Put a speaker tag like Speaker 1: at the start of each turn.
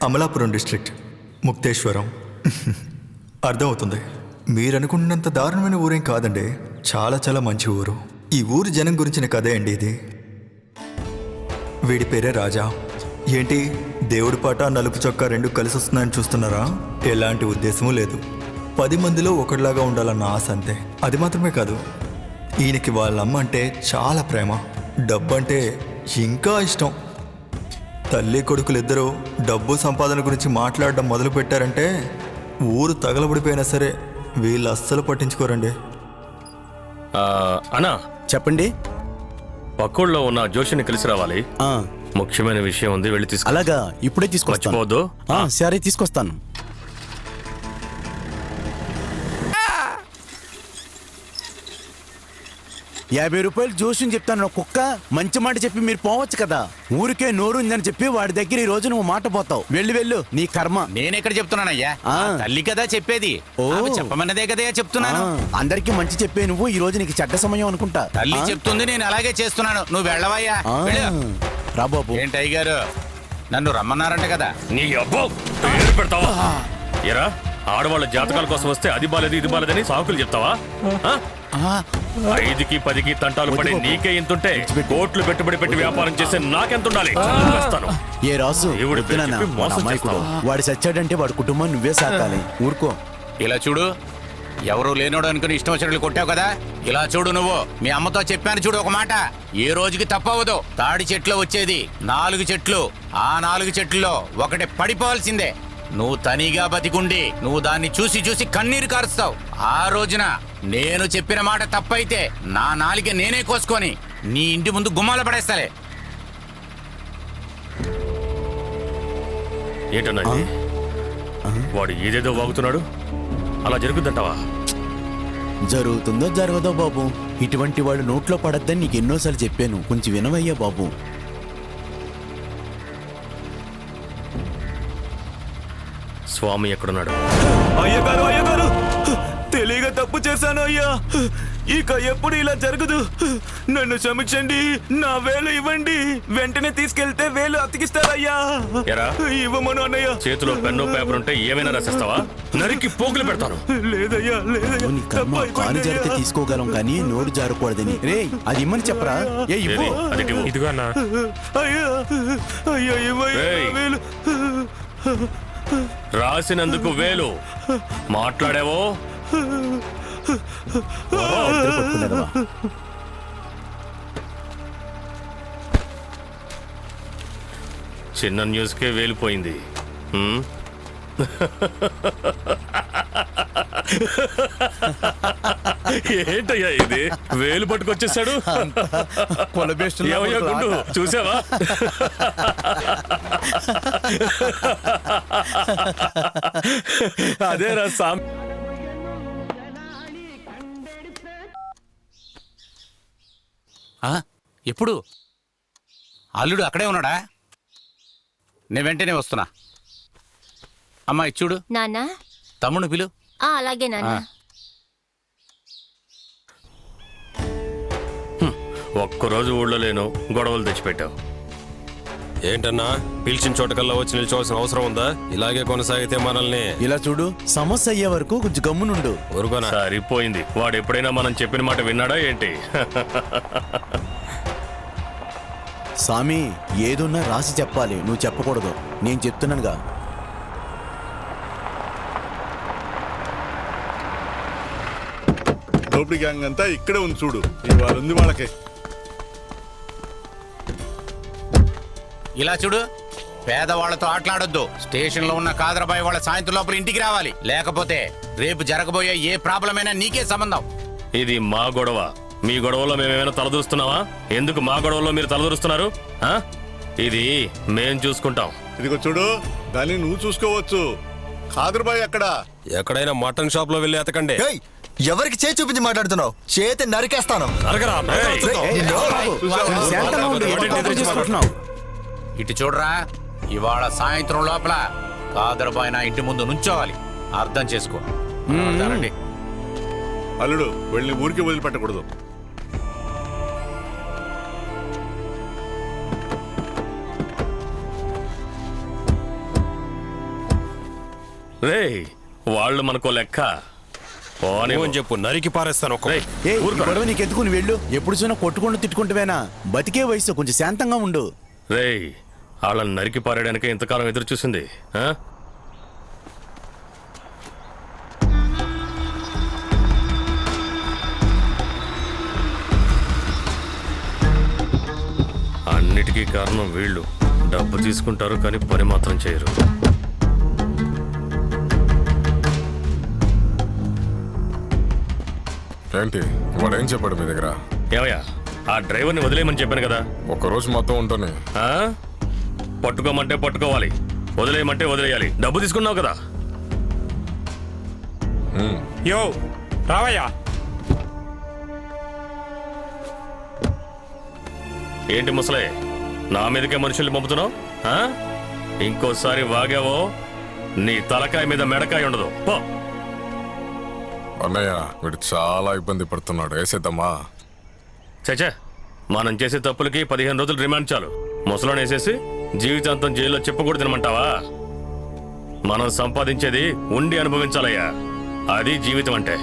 Speaker 1: Amalapuram district, Mukteswaram. అర్థమవుతుంది. మీరనుకున్నంత దారుణమైన ఊరేం కాదండి. చాలా చాలా మంచి ఊరు. ఈ ఊరు జనం గురించిన కథే అండి ఇది. వీడి పేరే రాజా. ఏంటి దేవుడి పాట నలుపు చొక్కా రెండు కలిసి వస్తున్నాయని చూస్తున్నారా? ఎలాంటి ఉద్దేశమూ లేదు. 10 మందిలో ఒకటిలాగా ఉండాలన్న ఆశ అంతే. అది మాత్రమే కాదు, ఈయనకి వాళ్ళమ్మ అంటే చాలా ప్రేమ, డబ్బు అంటే ఇంకా ఇష్టం. తల్లి కొడుకులిద్దరూ డబ్బు సంపాదన గురించి మాట్లాడడం మొదలు పెట్టారంటే ఊరు తగలబడిపోయినా సరే వీళ్ళు అస్సలు పట్టించుకోరండి.
Speaker 2: అన్నా
Speaker 3: చెప్పండి.
Speaker 2: పక్కూళ్ళలో ఉన్న జోషిని కలిసి రావాలి. ముఖ్యమైన విషయం ఉంది, వెళ్ళి తీసుకు.
Speaker 3: అలాగా, ఇప్పుడే తీసుకొస్తాను.
Speaker 2: మర్చిపోవద్దు.
Speaker 3: సరే తీసుకొస్తాను. ₹50 జోషుని చెప్తాను. కుక్క మంచి మాట చెప్పి మీరు పోవచ్చు కదా. ఊరికే నోరు ఉందని చెప్పి వాడి దగ్గర ఈ రోజు నువ్వు మాట పోతావు. వెళ్ళు, నీ కర్మ.
Speaker 4: నేనెక్కడ చెప్తున్నానయ్యా, తల్లి కదా చెప్పేది. చెప్పమన్నదే కదా చెప్తున్నాను.
Speaker 3: అందరికి మంచి చెప్పే నువ్వు ఈ రోజు నీకు చెడ్డ సమయం అనుకుంటా.
Speaker 4: తల్లి చెప్తుంది, నేను అలాగే చేస్తున్నాను. నువ్వు వెళ్ళవయ్యా.
Speaker 3: రా బాబు.
Speaker 4: ఏంటి అయ్యగారు, నన్ను రమ్మన్నారంట కదా.
Speaker 2: నీ అబ్బో పేరు పెడతావా? ఎరా, ఆడవాళ్ళ జాతకాల కోసం వస్తే అది బాలేదు ఇది బాలేదని సాకులు చెప్తావా? 5కి 10కి తంటాలు పడే నీకే ఇంతుంటే కోట్లు పెట్టుబడి పెట్టి వ్యాపారం చేసే నాకెంత ఉండాలి?
Speaker 3: ఏ రాజు, వాడు చచ్చాడంటే వాడి కుటుంబం నువ్వే సాకాలి. ఊరుకో.
Speaker 4: ఇలా చూడు, ఎవరు లేనోడు అనుకుని ఇష్టం వచ్చినట్లు కొట్టావు కదా. ఇలా చూడు, నువ్వు మీ అమ్మతో చెప్పాను చూడు ఒక మాట. ఏ రోజుకి తప్పవదు. తాడి చెట్లు వచ్చేది 4 చెట్లు. ఆ 4 చెట్లలో ఒకటి పడిపోవాల్సిందే. నువ్వు తనిగా బతికుండి నువ్వు దాన్ని చూసి చూసి కన్నీరు కారుస్తావు. ఆ రోజున నేను చెప్పిన మాట తప్పైతే నా నాలిక నేనే కోసుకొని నీ ఇంటి ముందు గుమ్మాల పడేస్తాలే.
Speaker 2: ఏంటన్నా వాడు ఏదేదో వాగుతున్నాడు? అలా జరుగుతుందంటావా?
Speaker 3: జరుగుతుందో జరగదో బాబు. ఇటువంటి వాడు నోట్లో పడద్దని నీకు ఎన్నోసార్లు చెప్పాను. కొంచెం వినవయ్యా బాబు.
Speaker 2: స్వామి ఎక్కడున్నాడు?
Speaker 5: అయ్యగారు, తెలియక తప్పు చేశాను అయ్యా. ఇక ఎప్పుడు ఇలా జరగదు. నన్ను క్షమించండి. నా వేలు ఇవ్వండి. వెంటనే తీసుకెళ్తే వేలు అతికిస్తారయ్యా. ఇవ్వమను అన్నయ్య.
Speaker 2: చేతిలో పెన్ను పేపర్ ఉంటే ఏమైనా రాసేస్తావా? నరికి పోగులు పెడతాను.
Speaker 5: లేదయ్యా.
Speaker 3: కాలు జరిగితే తీసుకోగలం కానీ నోరు జారకూడదని. రే, అది ఇమ్మని చెప్పరా.
Speaker 2: ఇదిగో అన్నా.
Speaker 5: అయ్యా వేలు
Speaker 2: రాసినందుకు వేలు. మాట్లాడావో? చిన్న న్యూస్కే వేలిపోయింది. ఏంటయ్యా ఇది? వేలు పట్టుకొచ్చేసాడు. చూసావా? అదే రా సామ్.
Speaker 4: ఎప్పుడు? అల్లుడు అక్కడే ఉన్నాడా? నేను వెంటనే వస్తున్నా. అమ్మాయి చూడు.
Speaker 6: నాన్నా,
Speaker 4: తమ్ముడు పిలు.
Speaker 6: అలాగే నాన్న.
Speaker 2: ఒక్కరోజు ఊళ్ళో లేను, గొడవలు తెచ్చిపెట్టావు.
Speaker 7: ఏంటన్నా, పిలిచిన చోటకల్లా వచ్చి నిల్చోవాల్సిన అవసరం ఉందా? ఇలాగే కొనసాగితే మనల్ని.
Speaker 3: ఇలా చూడు, సమస్య అయ్యే వరకు కొంచెం గమ్మునుండు.
Speaker 7: ఊరుకోనా?
Speaker 2: సరిపోయింది. వాడు ఎప్పుడైనా మనం చెప్పిన మాట విన్నాడా ఏంటి?
Speaker 3: స్వామి, ఏదున్నా రాసి చెప్పాలి, నువ్వు చెప్పకూడదు. నేను చెప్తున్నానుగా.
Speaker 8: దోపిడీ గ్యాంగ్ అంతా ఇక్కడే ఉంది చూడు. ఇవాళ ఉంది వాళ్ళకి.
Speaker 4: ఇలా చూడు, పేదవాళ్లతో ఆటలాడొద్దు. స్టేషన్ లో ఉన్న కాదరబాయి వాళ్ళ సాయంత్రం లోపల ఇంటికి రావాలి. లేకపోతే రేపు జరగబోయే ఏ ప్రాబ్లం అయినా నీకే సంబంధం.
Speaker 2: ఇది మా గొడవ. మీ గొడవలో మేమేమైనా తలదూరుస్తున్నావా? ఎందుకు మా గొడవలో మీరు తలదూరుస్తున్నారు? ఇది మేం చూసుకుంటాం.
Speaker 8: ఇదిగో చూడు, దాన్ని నువ్వు చూసుకోవచ్చు. ఖాదర్బాయ్
Speaker 7: ఎక్కడైనా మటన్ షాప్ లో వెళ్ళి ఎతకండి.
Speaker 1: ఎవరికి చేయి చూపించి మాట్లాడుతున్నావు? చేతి నరికేస్తాను.
Speaker 4: ఇటు చూడరా, ఇవాళ సాయంత్రం లోపల కాదర్బాయ్ నా ఇంటి ముందు నుంచోవాలి. అర్థం చేసుకో.
Speaker 8: అల్లుడు, వెళ్ళి ఊరికి వదిలిపెట్టకూడదు.
Speaker 2: రేయ్ వాళ్ళు మనకో లెక్క పోనీ
Speaker 7: అని చెప్పు, నరికి పారేస్తాను ఒక్క
Speaker 2: రేయ్,
Speaker 3: ఏ
Speaker 2: ఊరుకోరా.
Speaker 3: గొడవ నీకెందుకు నువ్వు వెళ్ళు. ఎప్పుడు చూసినా కొట్టుకుంటూ తిట్టుకుంటువేనా? బతికే వయసు, కొంచెం శాంతంగా ఉండు.
Speaker 2: రేయ్ వాళ్ళని నరికి పారేయడానికి ఇంతకాలం ఎదురు చూసింది ఆ? అన్నిటికీ కారణం వీళ్ళు. డబ్బు తీసుకుంటారు కానీ పని మాత్రం చేయరు.
Speaker 6: ఏంటి వాడేం చెప్పాడు మీ దగ్గర?
Speaker 2: ఏమయ్యా ఆ డ్రైవర్ని వదిలేయమని చెప్పాను కదా.
Speaker 6: ఒక్కరోజు మొత్తం ఉంటుంది.
Speaker 2: ఆ? పట్టుకోమంటే పట్టుకోవాలి, వదిలేయమంటే వదిలేయాలి. డబ్బు తీసుకున్నావు కదా.
Speaker 9: యో రావయ్యా.
Speaker 2: ఏంటి ముసలే, నా మీదకే మనుషుల్ని పంపుతున్నావు? ఆ? ఇంకోసారి వాగావో నీ తలకాయ మీద మెడకాయ ఉండదు. పో.
Speaker 6: అన్నయ్య వీడు చాలా ఇబ్బంది పడుతున్నాడు, వేసేద్దామా?
Speaker 2: చచ్చా, మనం చేసే తప్పులకి 15 రోజులు రిమాండ్ చాలు. ముసలోని వేసేసి జీవితాంతం జైల్లో చెప్పకూడదు తినమంటావా? మనం సంపాదించేది ఉండి అనుభవించాలయ్యా, అది జీవితం అంటే.